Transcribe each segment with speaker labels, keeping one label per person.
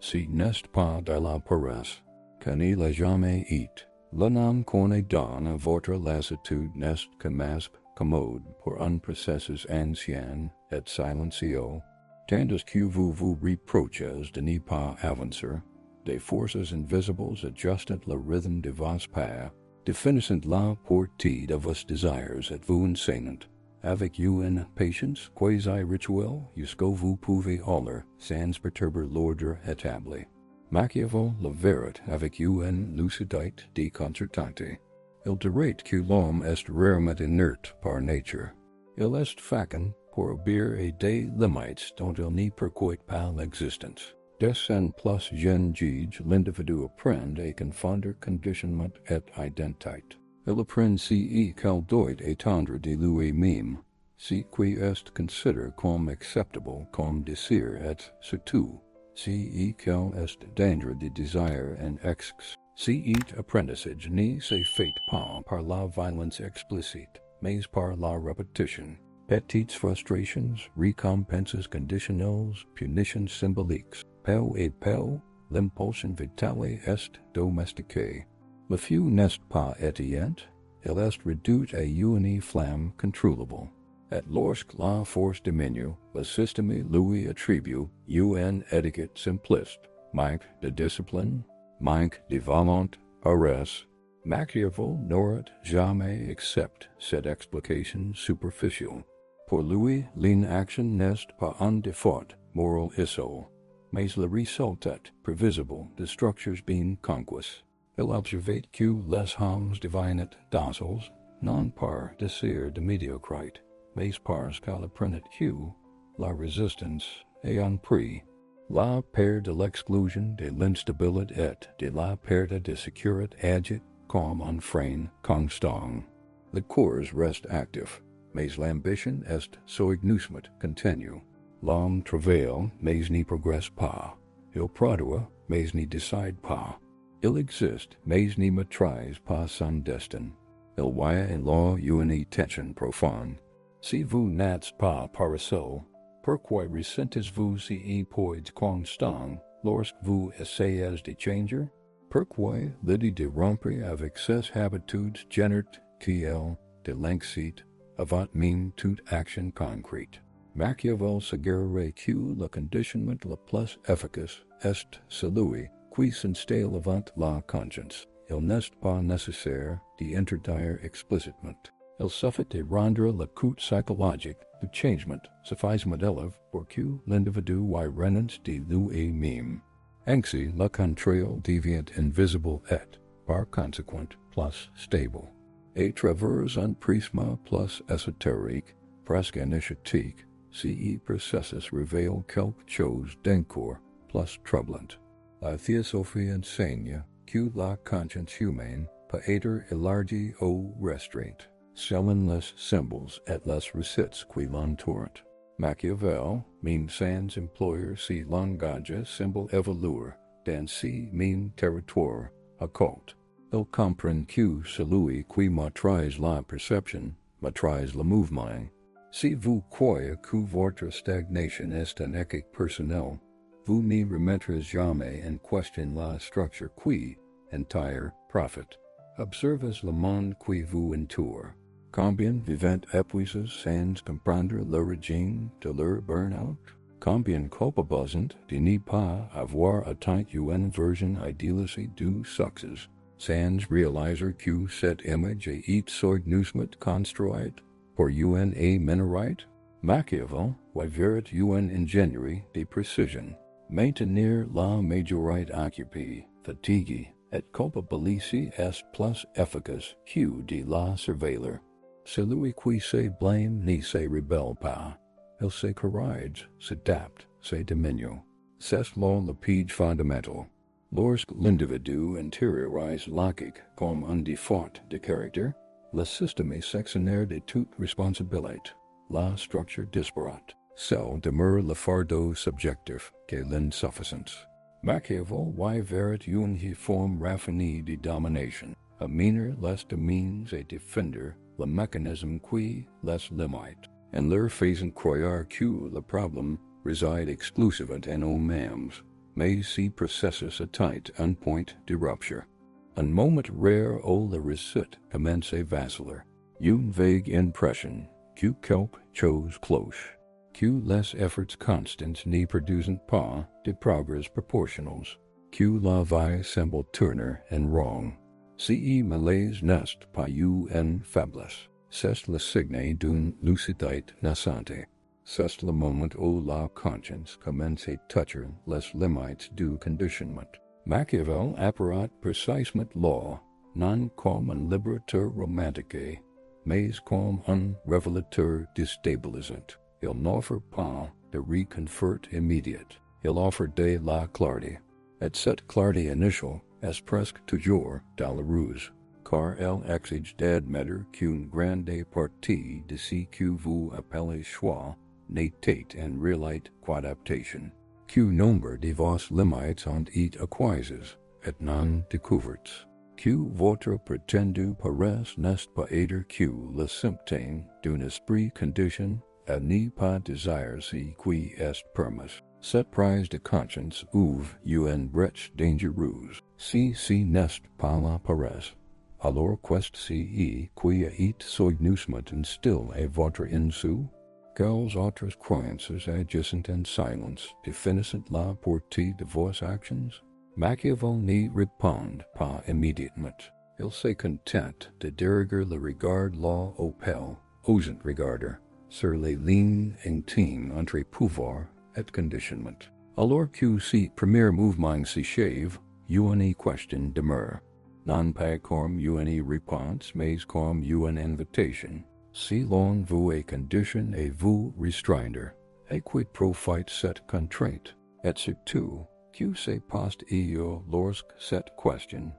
Speaker 1: si n'est pas de la paresse, que n'y l'a jamais été. Le nom qu'on donne à votre lassitude n'est que masque commode pour un processus ancien et silencieux, tandis que vous vous reprochez de n'y pas avancer. Des forces invisibles adjustent le rythme de vos pas, définissant la portée de vos désirs et vous enseignant, avec une patience quasi-rituelle, jusqu'où vous pouvez aller sans perturber l'ordre établi. Machiavel le verrait avec une lucidité déconcertante. Il dirait que l'homme est rarement inerte par nature. Il est fécond pour obéir à des limites dont il n'y percuite pas l'existence. Des en plus jeune juge, l'individu apprend à confondre conditionnement et identité. Il apprend ce qu'il doit attendre de lui-même, ce qui est considéré comme acceptable comme désir et surtout, ce qu'il est dangereux de désir en excès. Cet apprentissage ne se fait pas par la violence explicite, mais par la répétition. Petites frustrations, récompenses conditionnelles, punitions symboliques. Peu à peu, l'impulsion vitale est domestiqué. Le feu n'est pas éteint, il est réduit à une flamme contrôlable. Et lorsque la force diminue, le système lui attribue une étiquette simpliste, manque de discipline, manque de volonté, paresse. Machiavel n'aurait jamais accepté cette explication superficielle. Pour lui, l'inaction n'est pas un défaut moral isolé, mais le résultat prévisible de structures bien conquises. Il observait que les hommes deviennent dociles, non par désir de médiocrité, mais parce qu'ils apprennent que la résistance est un prix. La peur de l'exclusion, de l'instabilité et de la perte de sécurité agite comme un frein constant. Le corps reste actif, mais l'ambition est soigneusement continue. L'homme travaille, mais n'y progresse pas. Il produit, mais n'y décide pas. Il existe, mais n'y maîtrise pas son destin. Il voyait en là une tension profonde. Si vous n'êtes pas paresseux, pourquoi ressentez-vous si poids constant lorsque vous essayez de changer? Pourquoi l'idée de rompre avec ces habitudes génère qu'il de l'anxiété avant même toute action concrète? Machiavel suggérerait que le conditionnement le plus efficace est celui qui s'installe avant la conscience. Il n'est pas nécessaire d'interdire explicitement. Il suffit de rendre le coût psychologique du changement suffisamment élevé pour que l'individu y renonce de lui-même. Ainsi, le contrôle devient invisible et, par conséquent, plus stable. À travers un prisme plus ésotérique, presque initiatique, ce processus révèle quelque chose d'encore plus troublant. La philosophie enseigne que la conscience humaine peut être élargie ou restreinte, selon les symboles et les recettes qui l'entourent. Machiavel, même sans employer ce langage symbole évoluer dans ce même territoire occulte. Il comprend que celui qui maîtrise la perception maîtrise le mouvement. Si vous croyez que votre stagnation est un échec personnel, vous ne remettrez jamais en question la structure qui, entire, profite. Observez le monde qui vous entoure. Combien vivent épuisés sans comprendre l'origine de leur burn-out? Combien culpabilisent de ne pas avoir atteint une version idéalisée du succès, sans réaliser que cette image est soigneusement construite pour une minorité? Machiavel voyait une ingénierie de précision. Maintenir la majorité occupée, fatiguée, et culpabilisée est plus efficace que de la surveiller. Celui qui se blâme ne se rebelle pas. Il se corrige, s'adapte, se diminue. C'est là le page fondamental. Lorsque l'individu intériorise logique comme un défaut de caractère, le système s'exonère de toute responsabilité. La structure disparate. Seul demeure le fardeau subjectif qu'est l'insuffisance. Machiavel voyait une forme raffinée de domination, à mener les domaines et défendre le mécanisme qui les limite, en leur faisant croire que le problème réside exclusivement en eux-mêmes. mais si processus a tight un point de rupture. Un moment rare où la réussite commence vacillaire. Une vague impression, que quelque chose cloche, que les efforts constants n'y producent pas de progrès proportionnels, que la vie semble tourner en rond. Si malaise n'est pas une faiblesse, c'est le signe d'une lucidité naissante. C'est le moment où la conscience commence à toucher les limites du conditionnement. Machiavel apparaît précisément là, non comme un libérateur romantique, mais comme un révélateur déstabilisant. Il n'offre pas de réconfort immédiat, il offre de la clarté. Et cette clarté initiale est presque toujours douloureuse, car elle exige d'admettre qu'une grande partie de ce que vous appelez choix n'était en réalité qu'adaptation, que nombre de vos limites ont été acquises et non découvertes, que votre prétendu paresse n'est pas être que le symptôme d'un esprit conditionné et n'y pas désire ce qui est permis. Cette prise de conscience ouvre une brèche dangereuse. Si n'est pas la paresse, alors qu'est-ce qui est soigneusement instillé à votre insu? Quelles autres croyances adjacentes en silence définissent la portée de vos actions? Machiavel n'y répond pas immédiatement. Il se contente de diriger le regard là auquel, osant regarder, sur les lignes intimes entre pouvoir et conditionnement. Alors que ce premier mouvement s'achève, une question demeure, non pas comme une réponse, mais comme une invitation. Si l'on vous est condition et vous restreindre, et quid profite cette contrainte, et surtout, que se passe-t-il lorsque cette question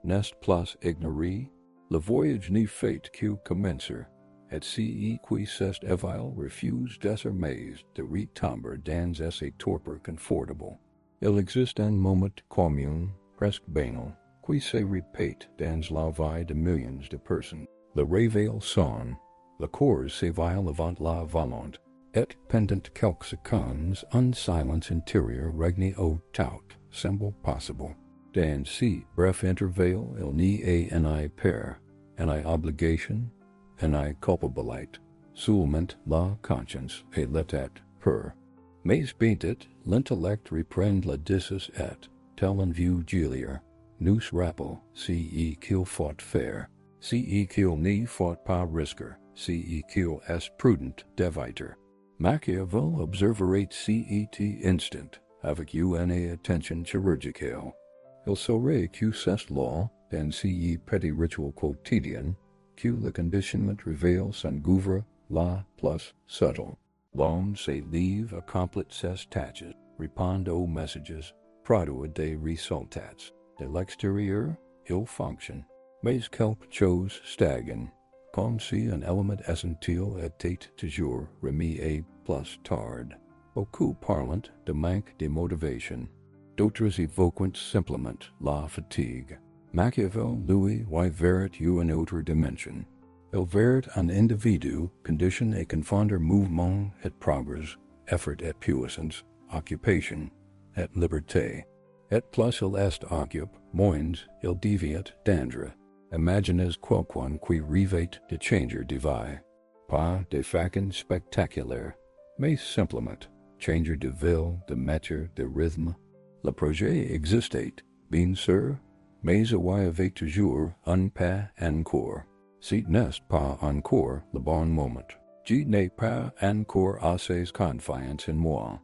Speaker 1: n'est plus ignorée? Le voyage n'est fait que commencer, et si qui s'est évil refuse désormais de retomber dans ce torpeur confortable. Il existe un moment commun, presque banal, qui se répète dans la vie de millions de personnes. Le réveil sonne, le corps s'éveille avant la volonté, et pendant quelques secondes un silence intérieur règne au tout semble possible. Dans ce bref intervalle, il n'y a une peur, une obligation, une culpabilité, seulement la conscience et l'état pur. Mais bientôt, l'intellect reprend la décision et, tel un vieux geôlier, nous rappelle ce qu'il faut faire, ce qu'il n'y faut pas risquer, ce qu'il est prudent d'éviter. Machiavel observerait cet instant avec une attention chirurgicale. Il saurait que c'est là, dans ce petit rituel quotidien, que le conditionnement révèle son gouffre la plus subtle. L'homme se livre accomplit ses tâches, répond aux messages, produit des résultats. De l'extérieur, il fonctionne, mais quelque chose stagne, comme si un élément essentiel était toujours remis à plus tard. Beaucoup parlent de manque de motivation. D'autres évoquent simplement la fatigue. Machiavel, lui, verrait une autre dimension. Il verrait un individu conditionné à confondre mouvement et progrès, effort et puissance, occupation et liberté. Et plus il est occupe, moins il devient dangereux. Imaginez quelqu'un qui rêvait de changer de vie. Pas de façon spectaculaire, mais simplement changer de ville, de métier, de rythme. Le projet existait, bien sûr, mais il y avait toujours un pas encore. Ce n'est pas encore le bon moment. Je n'ai pas encore assez confiance en moi.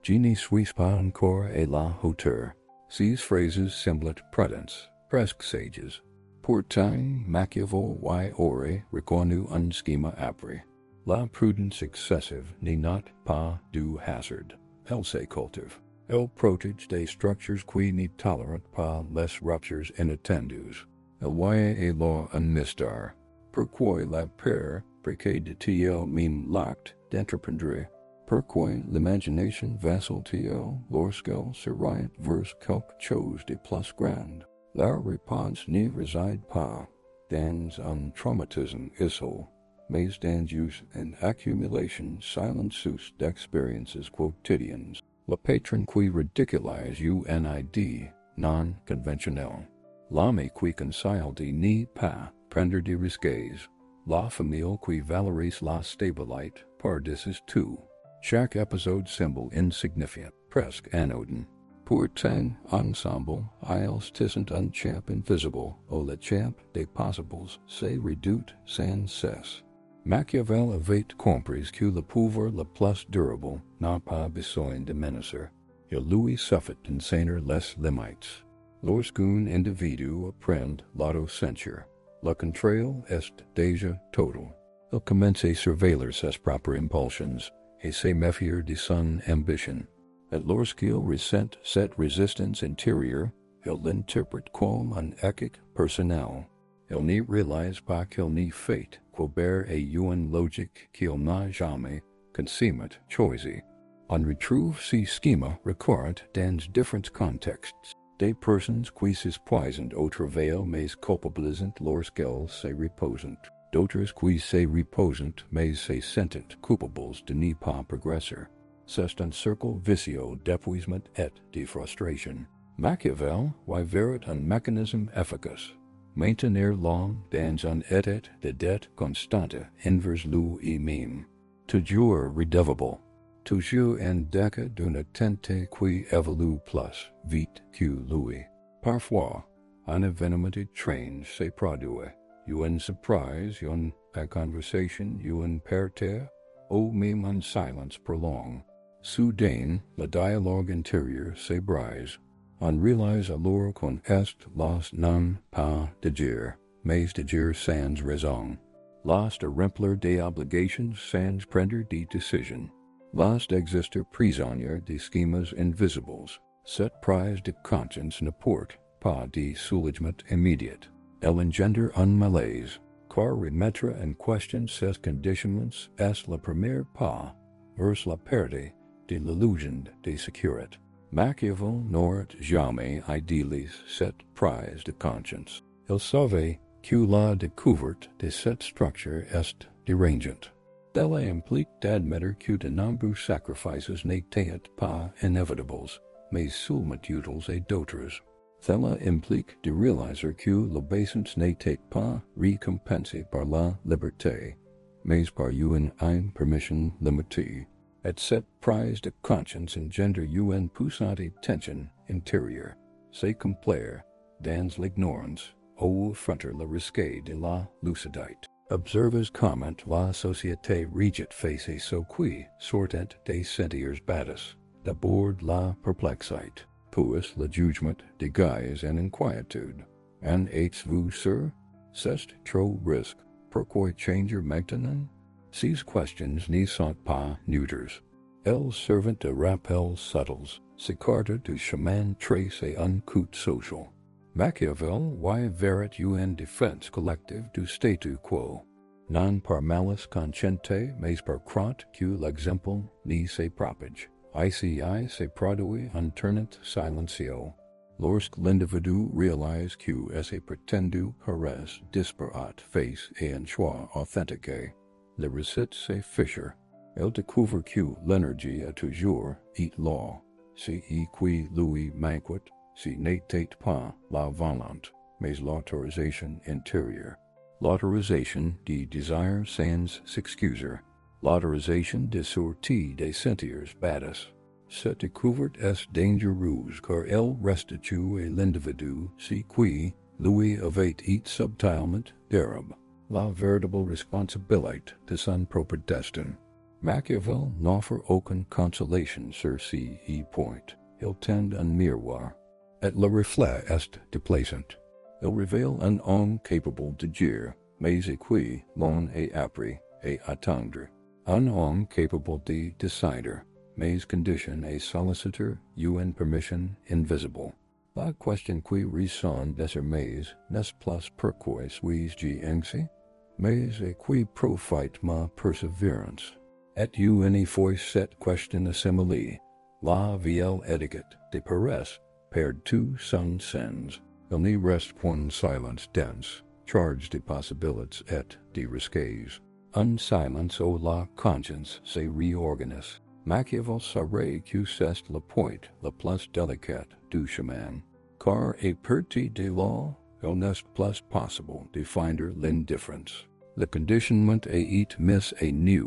Speaker 1: Je ne suis pas encore à la hauteur. Ces phrases semblent prudentes, presque sages. Pourtant, Machiavel y aurait reconnu un schéma appris. La prudence excessive n'est pas du hasard. Elle se cultive. Elle protège des structures qui ne tolèrent pas les ruptures inattendues. Elle voyait là un mystère. Pourquoi la peur précède-t-elle même l'acte d'entreprendre? Pourquoi l'imagination vacille-t-elle lorsqu'elle s'oriente vers quelque chose de plus grand? La réponse ne réside pas dans un traumatisme isolé, mais dans une accumulation silencieuse d'expériences quotidiennes. Le patron qui ridiculise unid, non conventionnel. L'homme qui concile ni pas prendre de risques. La famille qui valorise la stabilité par dessus tout. Chaque épisode symbole insignifiant, presque anodin. Pourtant, ensemble, ils tissent un champ invisible, où le champ des possibles se redoute sans cesse. Machiavel avait compris que le pouvoir le plus durable n'a pas besoin de menacer. Il lui suffit d'enseigner les limites. Lorsqu'un individu apprend l'autocensure, le contrôle est déjà total. Il commence à surveiller ses propres impulsions et se méfier de son ambition. Et lorsqu'il ressent cette résistance intérieure, il l'interprète comme un échec personnel. Il n'y réalise pas qu'il n'y fait qu'obéir à une logique qu'il n'a jamais consciemment choisie. On retrouve ces schémas recurrents dans différents contextes. Des personnes qui se poisonent au travail mais culpabilisent lorsqu'elles se reposent. D'autres qui se reposent mais se sentent coupables de ne pas progresser. C'est un cercle vicieux d'épuisement et de frustration. Machiavel voyait un mécanisme efficace. Maintenir l'homme dans un état de dette constante envers lui-même. Toujours redevable. Toujours en déca d'une attente qui évolue plus vite que lui. Parfois, un événement étrange se produit. Une surprise, une conversation, une perte, ou même un silence prolongé. Soudain, le dialogue intérieur se brise. On réalise alors qu'on est los non pas de dire, mais de dire sans raison. Los de remplir des obligations sans prendre des décisions. Los d'exister prisonnier des schémas invisibles. Cette prise de conscience n'apporte pas de soulagement immédiat. Elle engendre un malaise, car remettre en question ces conditionnements est le premier pas vers la perte de l'illusion de sécurité. Machiavel n'aurait jamais idéalisé cette prise de conscience. Il savait que la découverte de cette structure est dérangeante. Cela implique d'admettre que de nombreux sacrifices n'étaient pas inévitables, mais seulement utiles à d'autres. Cela implique de réaliser que l'obéissance n'était pas récompensée par la liberté, mais par une permission limitée. Et cette prise de conscience engendre une puissante tension intérieure. C'est complaire dans l'ignorance ou affronter le risque de la lucidité. Observez comment la société rejette face à ce qui sortent des sentiers battus. D'abord la perplexité, puis le jugement déguisé en inquiétude. En êtes-vous sûr? C'est trop risque. Pourquoi changer maintenant? Ces questions ne sont pas neutres. Elles servent de rappels subtils, s'écartent du chemin tracé un coût social. Machiavel voyait une défense collective du statu quo, non par malice consciente, mais par crainte que l'exemple ne se propage. Ici se produit un tournant silencieux. Lorsque l'individu réalise que est prétendu caresse disparate face à un choix authentique, le recette se fiche. Il découvre que l'énergie est toujours là. Ce qui lui manque, ce n'était pas la volonté, mais l'autorisation intérieure. L'autorisation de désir sans s'excuser. L'autorisation de sortir des sentiers battus. Cette découverte est dangereuse car elle restitue à l'individu ce qui lui avait été subtilement dérobé. La véritable responsabilité de son propre destin. Machiavel n'offre aucune consolation sur ce point. Il tend un miroir, et le reflet est déplaçant. Il révèle un homme capable de dire, mais qui l'on a appris à attendre. Un homme capable de décider, mais conditionne à solliciter une permission invisible. La question qui ressonne désormais n'est plus pourquoi suis-je anxieux, mais à qui profite ma persévérance. Et une fois cette question assimilée, la vieille étiquette de Paresseux perd tout son sens. Il n'y reste qu'un silence dense, chargé de possibilités et de risques. Un silence où la conscience se réorganise. Machiavel saurait que c'est le point le plus délicat du chemin, car à partir de là, il n'est plus possible de finder l'indifference. Le conditionnement est mis à nu,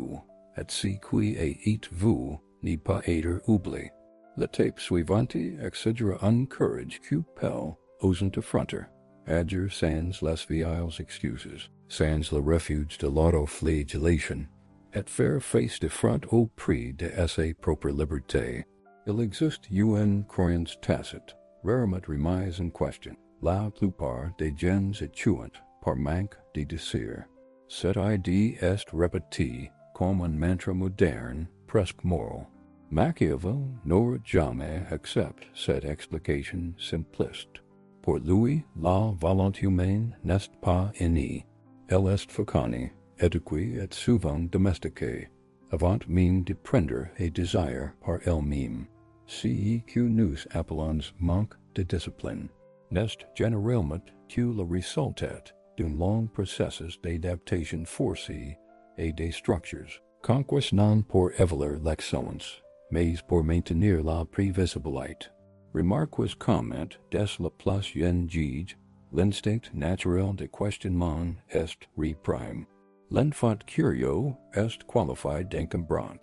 Speaker 1: et ce qui est vous n'est pas être oublié. L'étape suivante exigera un courage qui pèle osant affronter, agir sans les vieilles excuses, sans le refuge de l'autoflagellation, et faire face de front au prix de sa propre liberté. Il existe une croyance tacite, rarement remise en question. La plupart des gens échouent par manque de désir. Cette idée est répétée comme un mantra moderne, presque moral. Machiavel n'aurait jamais accepté cette explication simpliste. Pour lui, la volonté humaine n'est pas innée. Elle est féconde, éduquée et souvent domestiquée, avant même de prendre et désir par elle-même. Ce que nous appelons manque de discipline n'est généralement que le résultat d'un long processus d'adaptation forcée et des structures, conquest non pour évaluer l'excellence, mais pour maintenir la prévisibilité. Remarquez comment, dès le plus jeune âge, l'instinct naturel de questionnement est reprimé. L'enfant curieux est qualifié d'incombrant.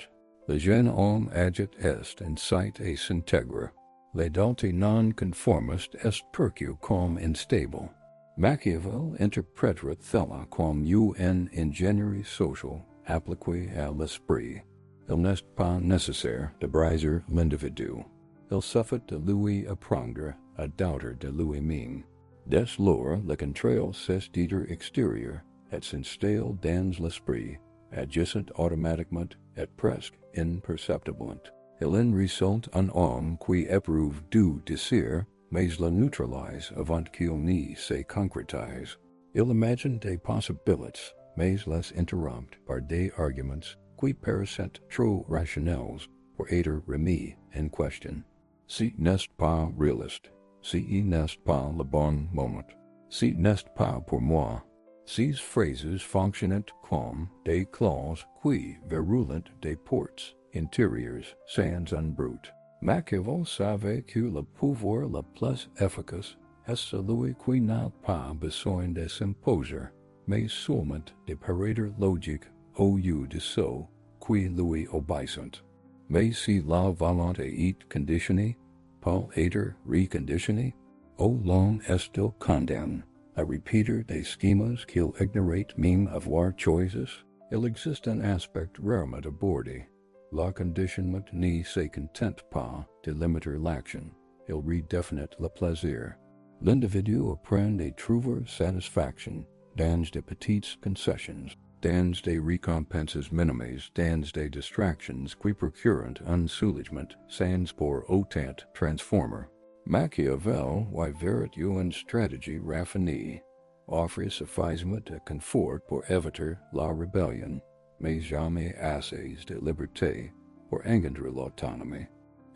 Speaker 1: Le jeune homme agite est incite et s'intègre. L'adulte non-conformiste est perçu comme instable. Machiavel interprétera cela comme une ingénierie sociale appliquée à l'esprit. Il n'est pas nécessaire de briser l'individu. Il suffit de lui apprendre à douter de lui-même. Dès lors, le contrôle cesse d'être extérieur et s'installe dans l'esprit, agissant automatiquement et presque imperceptiblement. Il en résulte un homme qui éprouve du désir, mais le neutralise avant qu'il ne se concrétise. Il imagine des possibilités, mais les interrompt par des arguments qui paraissent trop rationnels pour être remis en question. Ce n'est pas réaliste. Ce n'est pas le bon moment. Ce n'est pas pour moi. Ces phrases fonctionnent comme des clauses qui verrouillent des portes intérieures sans un brute. Machiavel savait que le pouvoir le plus efficace est celui qui n'a pas besoin de s'imposer, mais seulement de paraître logique au lieu de ceux qui lui obéissent. Mais si la volonté est conditionnée, pour être reconditionnée, au long est-il condamné à répéter des schémas qu'il ignorait même avoir choices? Il existe un aspect rarement abordé. Le conditionnement ne se contente pas de limiter l'action, il redéfinit le plaisir. L'individu apprend à trouver satisfaction dans de petites concessions, dans des récompenses minimes, dans des distractions qui procurent un soulagement sans pour autant transformer. Machiavel avait une stratégie raffinée, offre suffisamment de confort pour éviter la rébellion, mais jamais assez de liberté pour engendrer l'autonomie.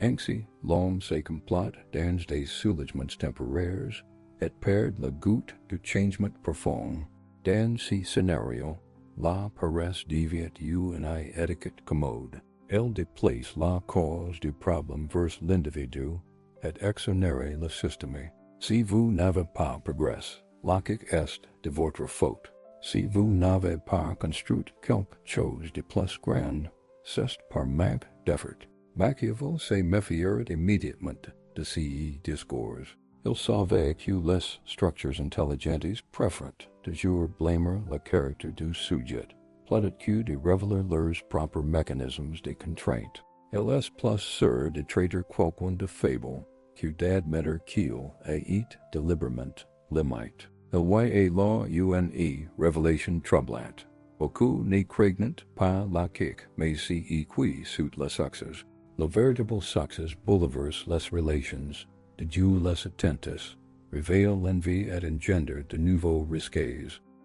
Speaker 1: Ainsi, l'homme se complaît dans des soulagements temporaires et perd le goût du changement profond. Dans ce scénario, la paresse devient une étiquette commode. Elle déplace la cause du problème vers l'individu et exonère le système. Si vous n'avez pas progressé, logique est de votre faute. Si vous n'avez pas construit quelque chose de plus grand, c'est par manque d'effort. Machiavel se méfiait immédiatement de ces discours. Il savait que les structures intelligentes préfèrent toujours blâmer le caractère du sujet, plaidaient que de révéler leurs propres mécanismes de contrainte. Il est plus sûr de traiter quelqu'un de faible que d'admettre qu'il est délibérément limite. Il voyait là une révélation troublante. Beaucoup ne craignent pas la kick, mais c'est qui suit le succès. Le véritable succès bouleverse les relations, déjoue les attentes, révèle l'envie et engendre de nouveaux risques.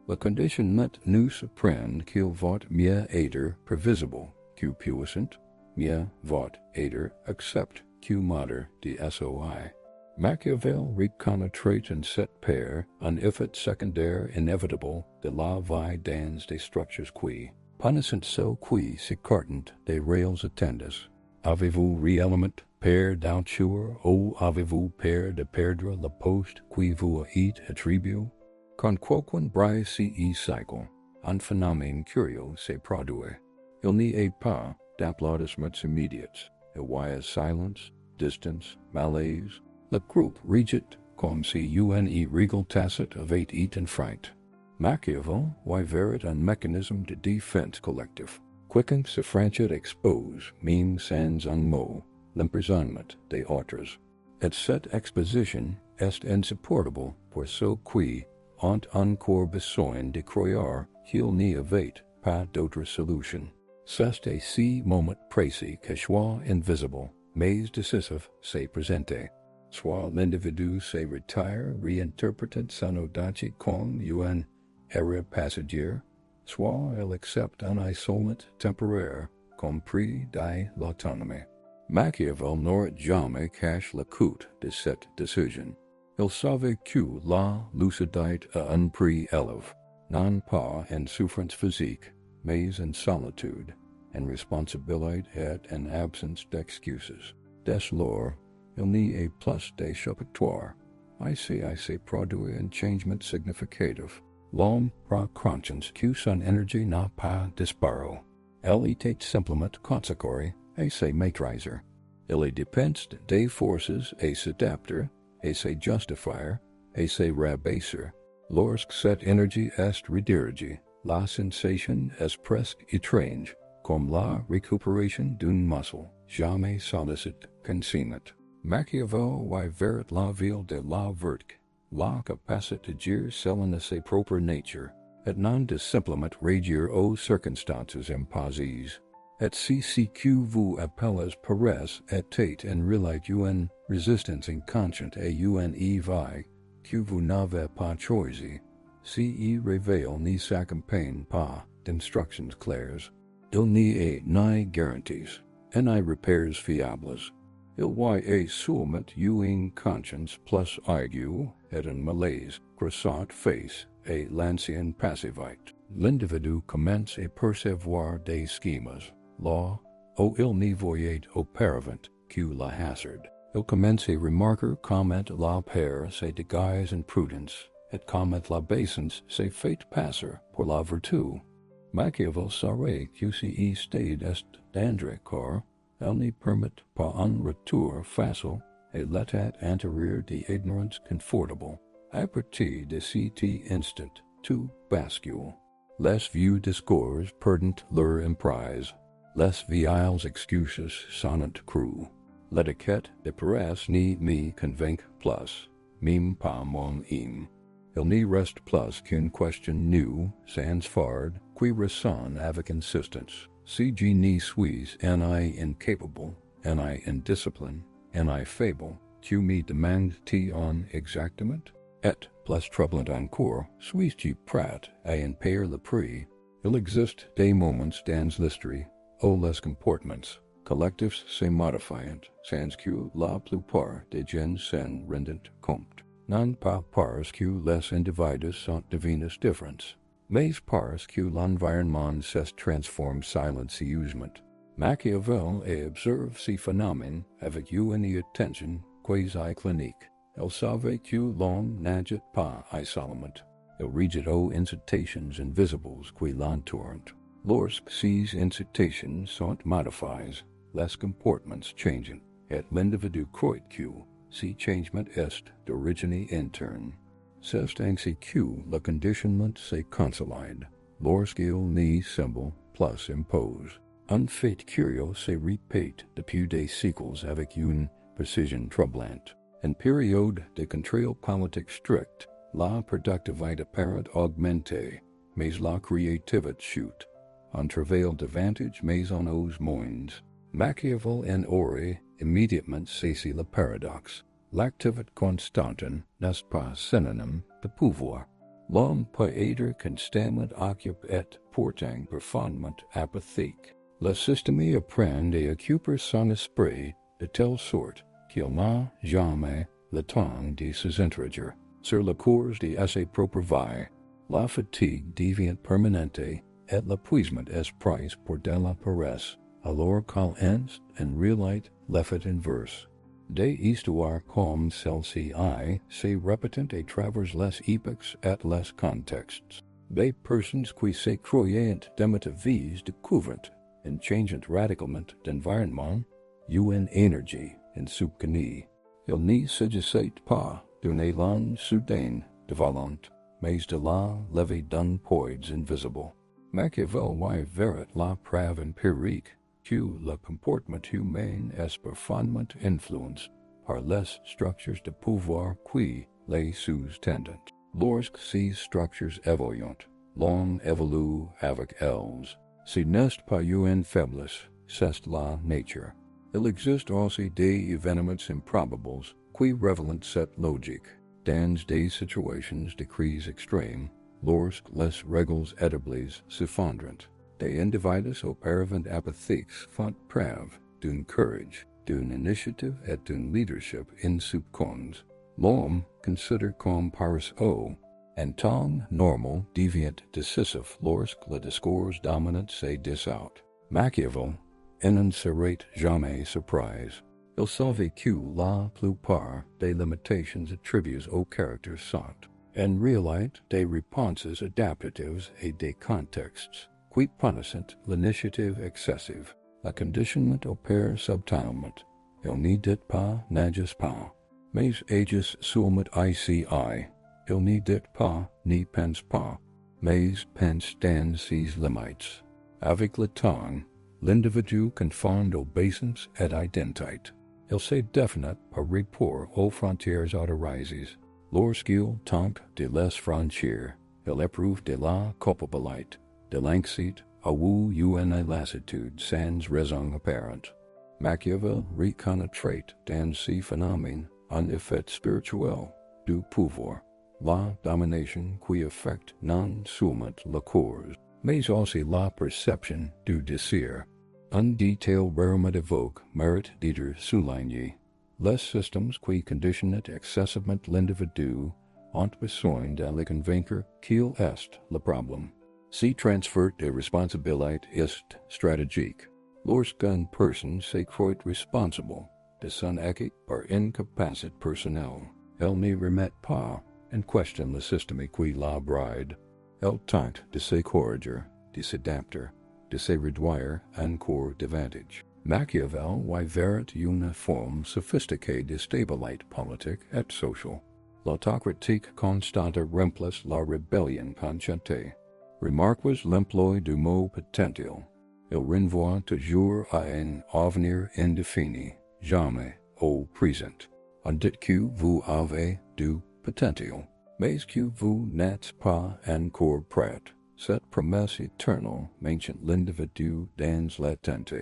Speaker 1: Le conditionnement nous apprend qu'il vaut mieux être prévisible que puissant, mieux vaut être accepté que modère de soi. Machiavel reconnaîtrait en cette paire un effet secondaire inévitable de la vie dans des structures qui, punissent ceux qui s'écartent des réelles attentes. avez-vous réellement peur d'autrui, ou avez-vous peur de perdre le poste qui vous est attribué? Quand quoiqu'un bref cycle, un phénomène curieux se produit, il n'y a pas d'applaudissements immédiats, il y a silence, distance, malaise. Le groupe rejette comme si une règle tacite avait été enfreinte. Machiavel verrait un mécanisme de défense collectif. Quiconque se franchit expose, même sans un mot, l'emprisonnement des autres. Et cette exposition est insupportable pour ceux qui ont encore besoin de croire qu'il n'y avait pas d'autre solution. C'est à ce moment précis que choix invisible, mais décisif, s'est présenté. Soit l'individu se retire, réinterprète son audace comme une erreur passagère, soit il accepte un isolement temporaire comme prix de l'autonomie. Machiavel n'aurait jamais caché le coût de cette décision. Il savait que la lucidité a un prix élevé, non pas en souffrance physique, mais en solitude, en responsabilité et en absence d'excuses. Dès lors, il n'y a plus d'échappatoire. Ici s'est produit un changement significatif. L'homme prend conscience que son énergie n'a pas disparu. Elle était simplement consacrée à se maîtriser. Il dépense des forces à s'adapter, à se justifier, à se rabaisser. Lorsque cette énergie est redirigée, la sensation est presque étrange, comme la récupération d'un muscle, jamais sollicite consignat. Machiavel verrait la ville de la vertu, la capacité d'agir selon sa propre nature, et non de simplement réagir aux circonstances imposées. Et si ce que vous appelez paresse était en réalité une résistance inconsciente à une vie que vous n'avez pas choisie, si réveil n'y s'accompagne pas d'instructions claires, il n'y a ni garanties, ni repères fiables. Il y a seulement une conscience plus aiguë et un malaise croissant face à l'ancienne passivité. L'individu commence à percevoir des schémas, là où il n'y voyait auparavant que la hasard. Il commence à remarquer comment la peur se déguise en prudence, et comment la baissance s'est fait passer pour la vertu. Machiavel saurait que ce stade est dangereux car elle ne permet pas un retour facile à l'état antérieur d'ignorance confortable. À partir de cet instant, tout bascule. Les vieux discours perdent leur emprise. Les vieilles excuses sonnent crues. L'étiquette de paresse ne me convainc plus, même pas moi-même. Il n'y reste plus qu'une question nue, sans farde, qui résonne avec insistance. Si je ne suis ni incapable, ni indiscipliné, ni faible, tu me demandes-tu en exactement? Et, plus troublant encore, suis-tu prêt à en payer le prix? Il existe des moments dans l'histoire où les comportements collectifs se modifient sans que la plupart des gens s'en rendent compte. Non pas parce que les individus sont devenus différents, mais parce que l'environnement se transforme silencieusement. Machiavel observe ces phénomènes avec une attention quasi-clinique. Il savait que l'homme n'agit pas isolement. Il rejette aux incitations invisibles qui l'entourent. Lorsque ces incitations sont modifiées, les comportements changent, et l'individu croit que ce changement est d'origine interne. C'est ainsi que le conditionnement se consolide, lorsqu'il n'y semble plus impose. Un fait curieux se répète depuis des siècles avec une précision troublante. En période de contrôle politique strict, la productivité paraît augmenter, mais la créativité chute. On travaille davantage mais on ose moins. Machiavel en aurait immédiatement saisi le paradoxe. L'activité constante n'est pas synonyme de pouvoir. L'homme peut être constamment occupé et pourtant profondément apathique. Le système apprend à occuper son esprit de telle sorte qu'il n'a jamais le temps de s'interroger sur le cours de ses propres vies. La fatigue devient permanente et l'épuisement est pris pour de la paresse, alors qu'al ens en reelite leffet in verse. De histoire comme celle-ci se repetent à travers les epoques et les contextes. Des personnes qui se croyaient démotivées découvrent, en changeant radicalement d'environnement, une énergie insoupçonnée. Il ne s'agissait pas d'un élan soudain de volonté, mais de la levée d'un poids invisible. Machiavel voyait la preuve empirique que le comportement humain est profondément influencé par les structures de pouvoir qui les sous-tendent. Lorsque ces structures évoluent, l'homme évolue avec elles. Ce n'est pas une faiblesse, c'est la nature. Il existe aussi des événements improbables qui révèlent cette logique. Dans des situations de crise extrême, lorsque les règles établies s'effondrent, des individus auparavant apathiques font preuve d'un courage, d'une initiative et d'un leadership insoupçonnés. L'homme considéré comme paresseux, en temps normal devient décisif lorsque le discours dominant se dissout. Machiavel n'en serait jamais surprise. Il savait que la plupart des limitations attribuées au caractère sont, en réalité, des réponses adaptatives et des contextes qui punissent l'initiative excessive. Le conditionnement opère subtilement. Il ne dit pas n'agisse pas, mais agisse seulement ici. Il ne dit pas ni pense pas, mais pense dans ses limites. Avec le temps, l'individu confond obéissance et identité. Il se définit par rapport aux frontières autorisées. Lorsqu'il tente de les franchir, il éprouve de la culpabilité, de l'anxiété ou une lassitude sans raison apparente. Machiavel reconnaîtrait dans ces phénomènes un effet spirituel du pouvoir, la domination qui affecte non seulement le corps, mais aussi la perception du désir. Un détail rarement évoqué mérite d'être souligné. Les systèmes qui conditionnent excessivement l'individu ont besoin de le convaincre qu'il est le problème. Ce transfert de responsabilité est stratégique. Lorsqu'une personne se croit responsable de son acte par incapacité personnelle, elle ne remet pas en question le système qui la bride. Elle tente de se corriger, de s'adapter, de se réduire encore davantage. Machiavel voyait une forme sophistiquée de stabilité politique et sociale. L'autocratique constante remplace la rébellion consciente. Remarquez l'emploi du mot potentiel. Il renvoie toujours à un avenir indéfini, jamais au présent. On dit que vous avez du potentiel, mais que vous n'êtes pas encore prêt. Cette promesse éternelle maintient l'individu dans l'attente.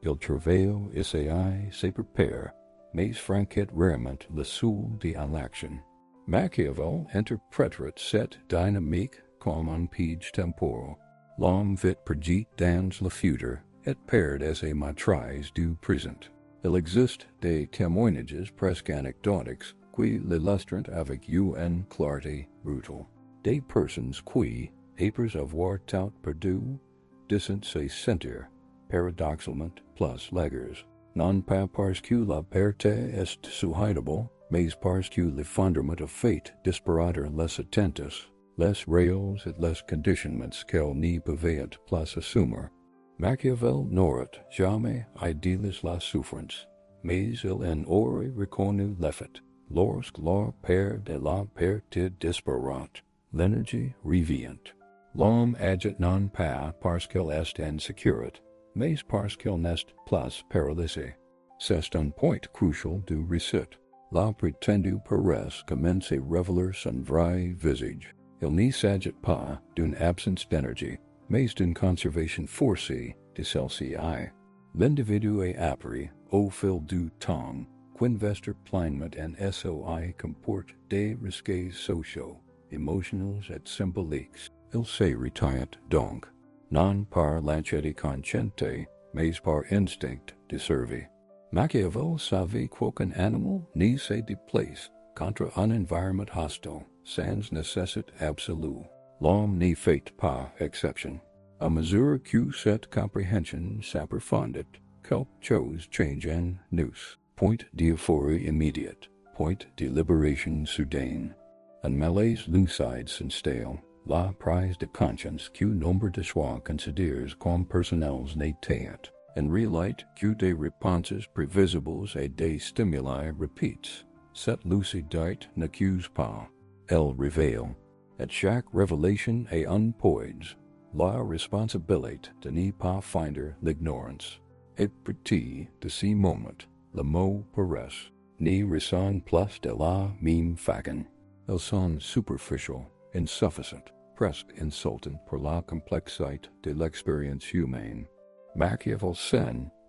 Speaker 1: Il travaille, essaye, se prépare, mais franquit rarement le seuil de l'action. Machiavel interprète cette dynamique comme un piège temporel. L'homme vit perdu dans le futur et perd sa maîtrise du présent. Il existe des témoignages presque anecdotiques qui l'illustrent avec une clarté brutale. Des personnes qui, après avoir tout perdu, disent se sentir, paradoxalement, plus légers, non pas parce que la perte est souhaitable, mais parce que l'effondrement a fait disparaître les attentes, les réels et les conditionnements qu'elle ne pouvait plus assumer. Machiavel n'aurait jamais idéalisé la souffrance, mais il en aurait reconnu l'effet. Lorsque la peur de la perte disparaît, l'énergie revient. L'homme agit non pas parce qu'il est en sécurité, mais parce qu'il n'est plus paralysé. C'est un point crucial du récit. La prétendue paresse commence à révéler son vrai visage. Il ne s'agit pas d'une absence d'énergie, mais d'une conservation forcée de celle-ci. L'individu a appris, au fil du temps, qu'investir pleinement en soi comporte des risques sociaux, émotionnels et symboliques. Il se retire donc, non par l'anxiété consciente, mais par instinct de survie. Machiavel savait qu'aucun animal ne se déplace contre un environnement hostile sans nécessité absolue. L'homme n'y fait pas exception. A mesure que cette comprehension s'approfondit, quelque chose change en nous, point d'euphorie immediate, point de libération soudaine. Un malaise lucide s'installe, la prise de conscience que nombre de choix considères comme personnels n'était, en réalité que des réponses prévisibles et des stimuli repeats. Cette lucidité n'accuse pas, elle révèle. At chaque révélation et un poids, la responsabilité de ne pas finder l'ignorance. Et partie de ces moments, le mot paresse ne ressent plus de la même façon. Elles sont superficielles, insuffisantes, presque insultantes pour la complexité de l'expérience humaine. Machiavel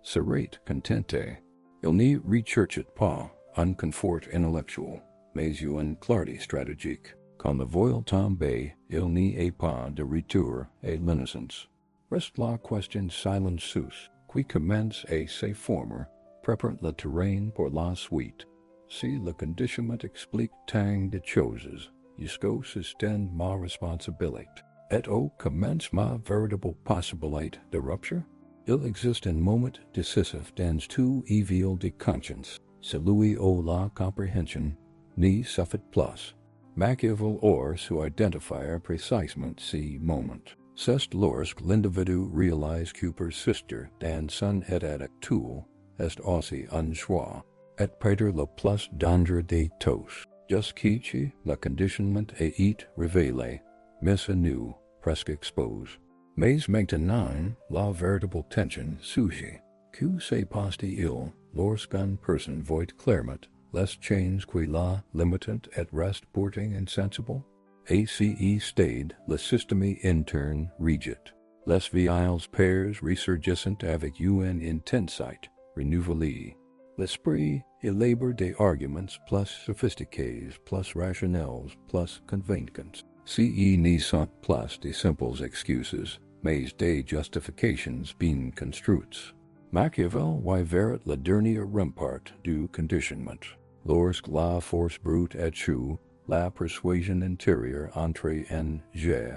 Speaker 1: serait contenté. Il ne recherchait pas un confort intellectuel, mais une clarté stratégique. Quand le voile tombe, il n'y a pas de retour à l'innocence. Reste la question silencieuse, qui commence à se former, prépare le terrain pour la suite. Si le conditionnement explique tant de choses, jusqu'au sustain ma responsabilité, et au commence ma véritable possibilité de rupture, il existe un moment décisif dans tout éveil de conscience, celui où la compréhension ne suffit plus. Machiavel or se identifier précisément ce moment. C'est lorsque l'individu réalise que persister dans son état actuel est aussi un choix, et peut-être le plus dangereux de tous. Jusqu'ici, le conditionnement est révélé, mais à nous, presque exposé. Mais maintenant, la véritable tension surgit. Que se passe-t-il lorsqu'une personne voit clairement les changes qui la limitent et reste pourtant insensible? À ce stade, le système interne rigide. Les vieilles peurs ressurgissent avec une intensité renouvelée. L'esprit élabore des arguments plus sophistiqués, plus rationnels, plus convaincants. Ce ne sont plus de simples excuses, mais des justifications bien construites. Machiavel voyait le dernier rempart du conditionnement. Lorsque la force brute échoue, la persuasion intérieure entre en jeu.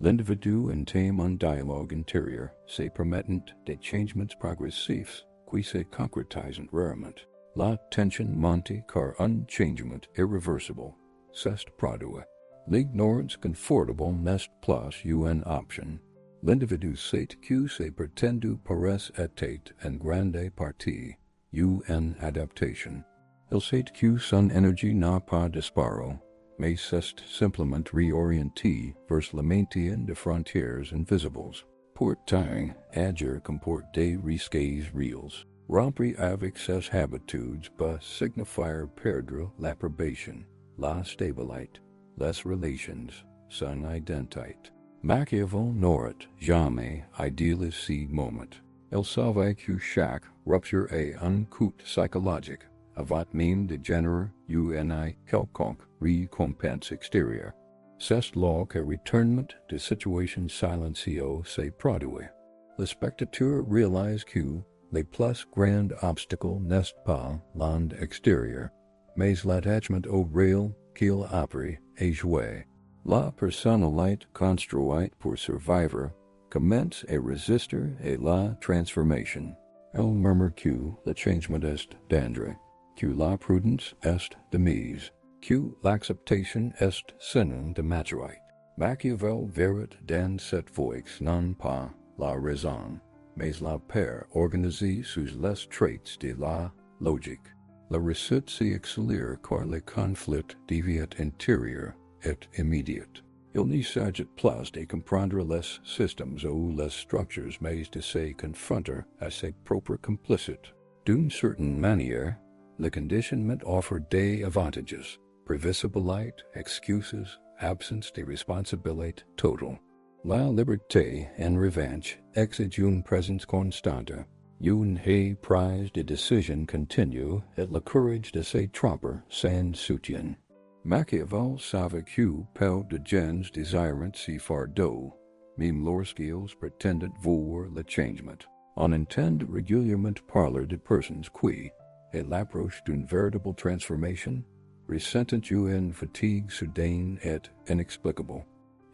Speaker 1: L'individu entame un dialogue intérieur, se permettant des changements progressifs, qui se concrétisent rarement. La tension monte car un changement irréversible s'est produit. L'ignorance confortable n'est plus une option. L'individu sait que ses prétendus paresse était en grande partie une adaptation. Il sait que son énergie n'a pas disparu, mais s'est simplement réorienté vers le maintien de frontières invisibles. Pourtant, agir comporte des risques réels. Rompre avec ses habitudes peut signifier perdre l'approbation, la stabilité, les relations, son identité. Machiavel n'aurait jamais idéalisé ce moment. Il savait que chaque rupture est un coup psychologique, avant même de générer une quelconque récompense extérieure. C'est là que retournement de situation silencieux se produit. Le spectateur réalise que le plus grand obstacle n'est pas l'onde extérieure, mais l'attachement au réel qu'il a appris à jouer. La personnalité construite pour survivre commence à résister à la transformation. Elle murmure que le changement est dangereux, que la prudence est de mise, que l'acceptation est signe de maturité. Machiavel verrait dans cette voix non pas la raison, mais la peur organisée sous les traits de la logique. La réussite s'y accélère car le conflit devient intérieur et immédiat. Il ne s'agit plus de comprendre les systèmes ou les structures mais de se confronter à ses propres complicites. D'une certaine manière, le conditionnement offre des avantages, prévisibilité, excuses, absence de responsabilité totale. La liberté, en revanche, exige une présence constante, une prise de décision continue et le courage de se tromper sans soutien. Machiavel savait que peu de gens désirent ce fardeau, même lorsqu'ils prétendent voir le changement. On entend régulièrement parler de personnes qui, à l'approche d'une véritable transformation, ressentent une fatigue soudaine et inexplicable.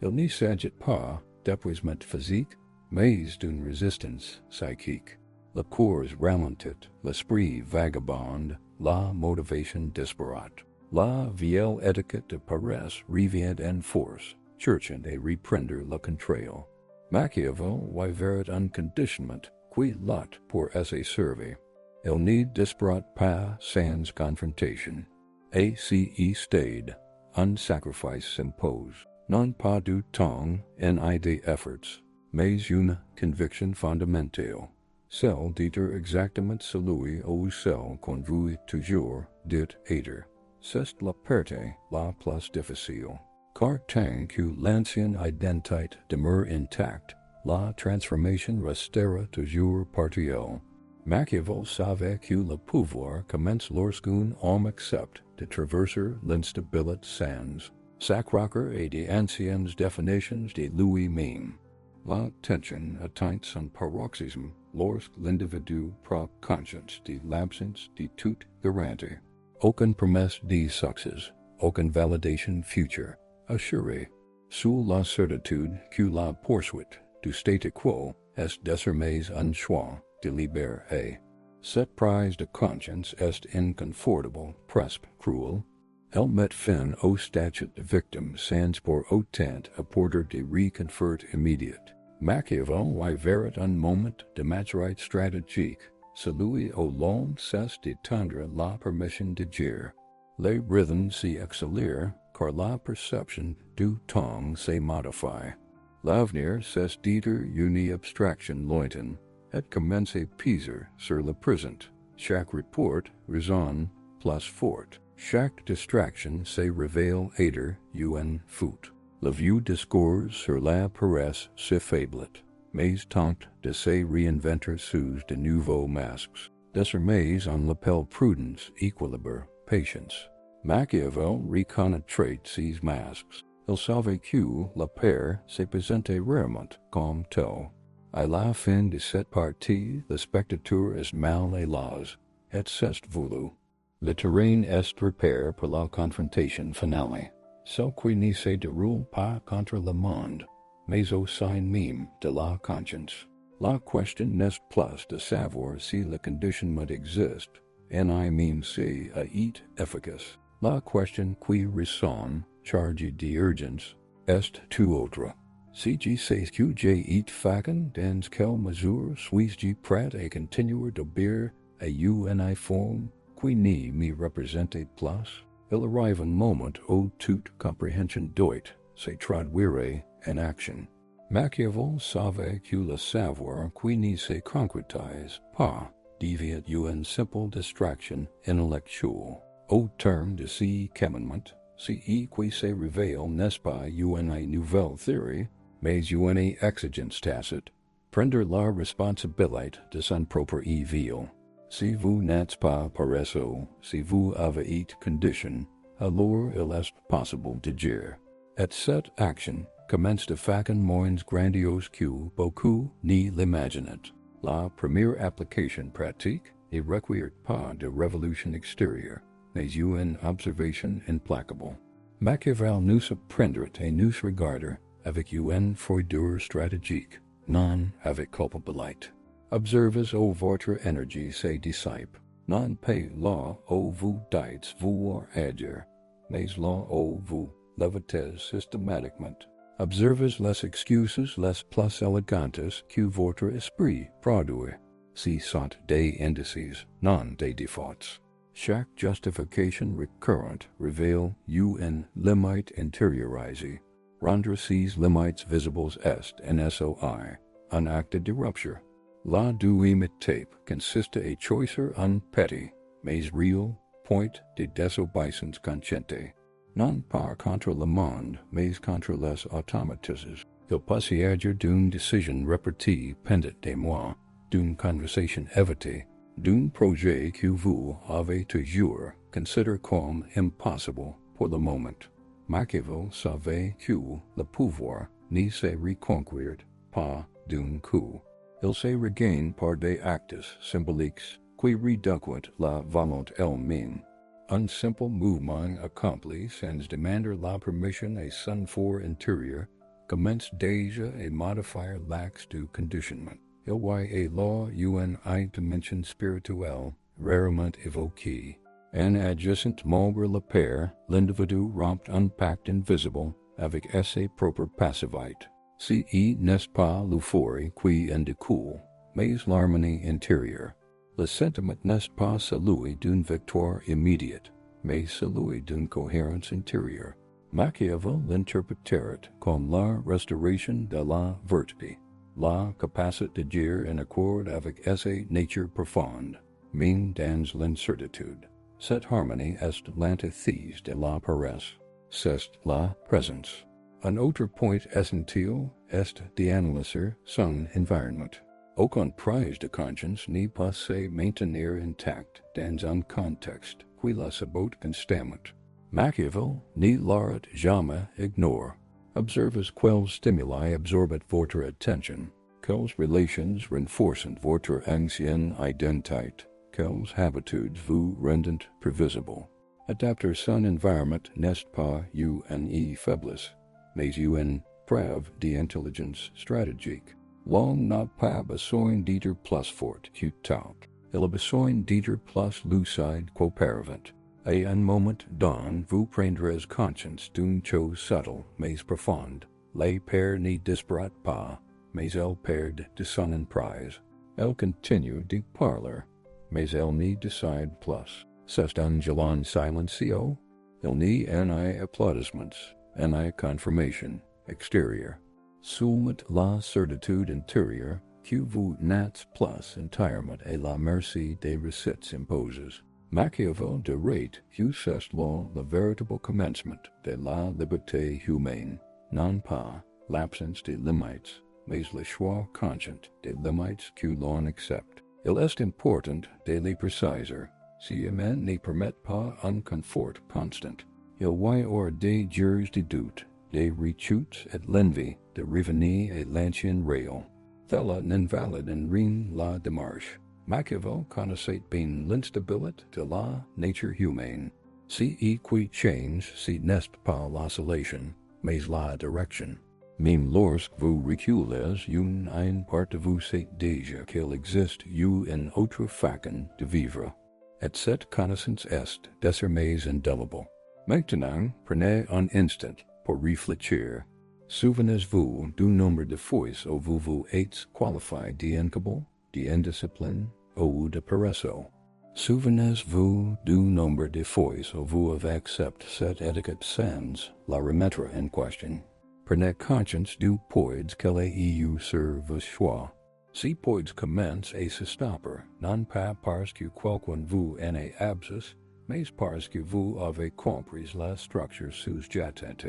Speaker 1: Il ne s'agit pas d'épuisement physique, mais d'une résistance psychique. La cause ralentit, l'esprit vagabond, la motivation disparate. La vieille étiquette de paresse revient en force, cherchant à reprendre le contrôle. Machiavel voyait un conditionnement qui lot pour essayer servi. Il ne disparate pas sans confrontation. Et si stade, un sacrifice s'impose, non pas du temps en des efforts, mais une conviction fondamentale. Celle d'être exactement celui ou celle qu'on veut toujours dit être. C'est la partie la plus difficile. Car tant que l'ancienne identité demeure intacte, la transformation restera toujours partielle. Machiavel savait que le pouvoir commence lorsqu'un homme accepte de traverser l'instabilité sans s'accrocher à des anciennes définitions de lui-même. La tension atteint son paroxysme lorsque l'individu prend conscience de l'absence de toute garantie. Aucune promesse de succès, aucune validation future assurée. Sous la certitude que la poursuite du statu quo est désormais un choix délibéré. Cette prise de conscience est inconfortable, presque cruel. Elle met fin au statut de victime sans pour autant apporter de réconfort immédiat. Machiavel voyait un moment de maturité stratégique, celui où l'homme cesse d'étendre la permission de dire. Les rhythmes s'y accélèrent car la perception du temps se modifie. L'avenir cesse d'être une abstraction lointaine et commence à peser sur le présent. Chaque report résonne plus fort. Chaque distraction se révèle être une faute. Le vieux discours sur la paresse s'affaiblit, mais tente de se réinventer sous de nouveaux masques. Désormais on l'appelle prudence, équilibre, patience. Machiavel reconnaîtrait ces masques. Il savait que la peur se présentait rarement comme tel. À la fin de cette partie, le spectateur est mal à l'aise, et c'est voulu. Le terrain est préparé pour la confrontation finale. Celle qui ne se déroule pas contre le monde, mais au sein même de la conscience. La question n'est plus de savoir si le conditionnement existe, ni même si est efficace. La question qui ressonne, chargée d'urgence, est tout autre. Si je sais que j'ai facon dans quelle mesure suis-je prêt à continuer d'obéir à une forme qui ne me représente plus? Il arrive un moment où toute compréhension doit se traduire en action. Machiavel savait que le savoir qui ne se concrétise pas devient une simple distraction intellectuelle. Au terme de ce cheminement, ce qui se révèle n'est pas une nouvelle théorie, mais une exigence tacite. Prendre la responsabilité de son propre évil. Si vous n'êtes pas paresseux, si vous avez été conditionné, alors il est possible de dire. Et cette action commence de façon moins grandiose que beaucoup ne l'imaginent. La première application pratique ne requiert pas de révolution extérieure, mais une observation implacable. Machiavel nous apprendrait et nous regarder avec une froideur stratégique, non avec culpabilité. Observez où votre énergie se dissipe, non pas là où vous dites vouloir agir, mais là où vous levez systématiquement. Observez les excuses les plus élégantes que votre esprit produit. Ce sont des indices, non des défauts. Chaque justification récurrente révèle une limite intériorisée. Rendre ces limites visibles est en soi un acte de rupture. La dualité consiste à choisir un petit, mais réel, point de désobéissance consciente. Non pas contre le monde, mais contre les automatismes. Il peut s'agir d'une décision répétée pendant des mois, d'une conversation évitée, d'un projet que vous avez toujours considéré comme impossible pour le moment. Machiavel savait que le pouvoir ne se reconquiert pas d'un coup. Il se regagne par des actes symboliques qui réduisent la volonté elle-même. Un simple mouvement accompli sans demander la permission à son fort intérieur commence déjà a modifier lax du conditionnement. Il y a law une dimension spirituelle, rarement évoquée. Un adjacent membre le père, l'individu rompt unpacked invisible, avec ses propres passivite. Ce n'est pas l'euphorie qui en découle, mais l'harmonie intérieure. Le sentiment n'est pas celui d'une victoire immédiate, mais celui d'une cohérence intérieure. Machiavel l'interprète comme la restauration de la vertu, la capacité d'agir en accord avec sa nature profonde, même dans l'incertitude. Cette harmonie est l'antithèse de la paresse. C'est la présence. Un autre point essentiel est d'analyser son environnement. Aucun prise de conscience n'est pas se maintenir intact dans un contexte qui la sabote constamment. Machiavel ne l'aurait jamais ignore. Observez quels stimuli absorbent votre attention, quelles relations renforcent votre ancienne identité, quelles habitudes vous rendent prévisible. Adapter son environnement n'est pas une faiblesse, mais une preuve d'intelligence stratégique. L'homme n'a pas besoin d'être plus fort que tout. Il a besoin d'être plus lucide qu'auparavant. À un moment donné, vous prendrez conscience d'une chose subtle mais profonde. Les pères ne disparaissent pas, mais elles perdent de son emprise. Elles continuent de parler, mais elles ne décident plus. C'est un gelon silencio. Il n'y en a applaudissements, en a confirmation extérieure. Seulement la certitude intérieure que vous n'êtes plus entièrement à la merci des recettes imposées. Machiavel dirait que c'est là le véritable commencement de la liberté humaine, non pas l'absence de limites, mais le choix conscient des limites que l'on accepte. Il est important de les préciser. Si humain ne permet pas un confort constant, il y aura des jours de doute, des rechutes et l'envie de revenir à l'ancien rail. Cela n'invalide en rien la démarche. Machiavel connaissait bien l'instabilité de la nature humaine. Ce qui change, ce n'est pas l'oscillation, mais la direction. Même lorsque vous reculez, une part de vous sait déjà qu'il existe une autre façon de vivre. Et cette connaissance est désormais indélébile. Maintenant, prenez un instant pour réfléchir. Souvenez-vous du nombre de fois où vous vous êtes qualifié d'incapable, d'indiscipliné ou de paresseux. Souvenez-vous du nombre de fois où vous avez accepté cette étiquette sans la remettre en question. Prenez conscience du poids qu'elle a eu sur vos choix. Si poids commence à se stopper, non pas parce que quelqu'un vous en est abscisse, mais parce que vous avez compris la structure sous-jacente.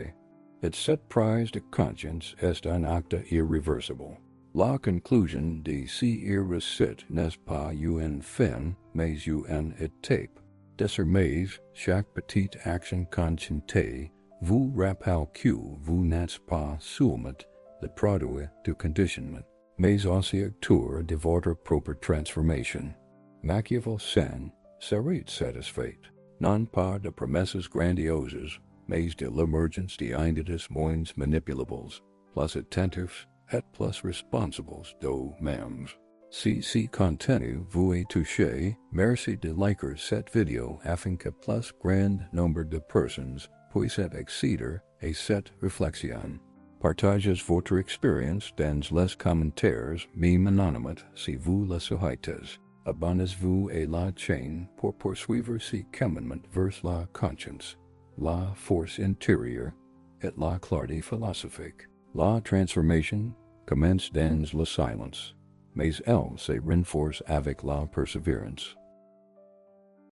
Speaker 1: Et cette prise de conscience est un acte irréversible. La conclusion de ces recettes n'est pas une fin, mais une étape. Désormais, chaque petite action consciente vous rappelle que vous n'êtes pas seulement le produit du conditionnement, mais aussi acteur de votre propre transformation. Machiavel serait satisfait, non pas de promesses grandioses, mais de l'émergence d'idées moins manipulables, plus attentifs et plus responsables d'eux-mêmes. Si ce contenu vous est touché, merci de liker cette vidéo afin que plus grand nombre de personnes puissent accéder à cette réflexion. Partagez votre expérience dans les commentaires, même anonymes si vous le souhaitez. Abonnez-vous à la chaîne pour poursuivre ce cheminement vers la conscience, la force intérieure et la clarté philosophique. La transformation commence dans le silence, mais elle se renforce avec la persévérance.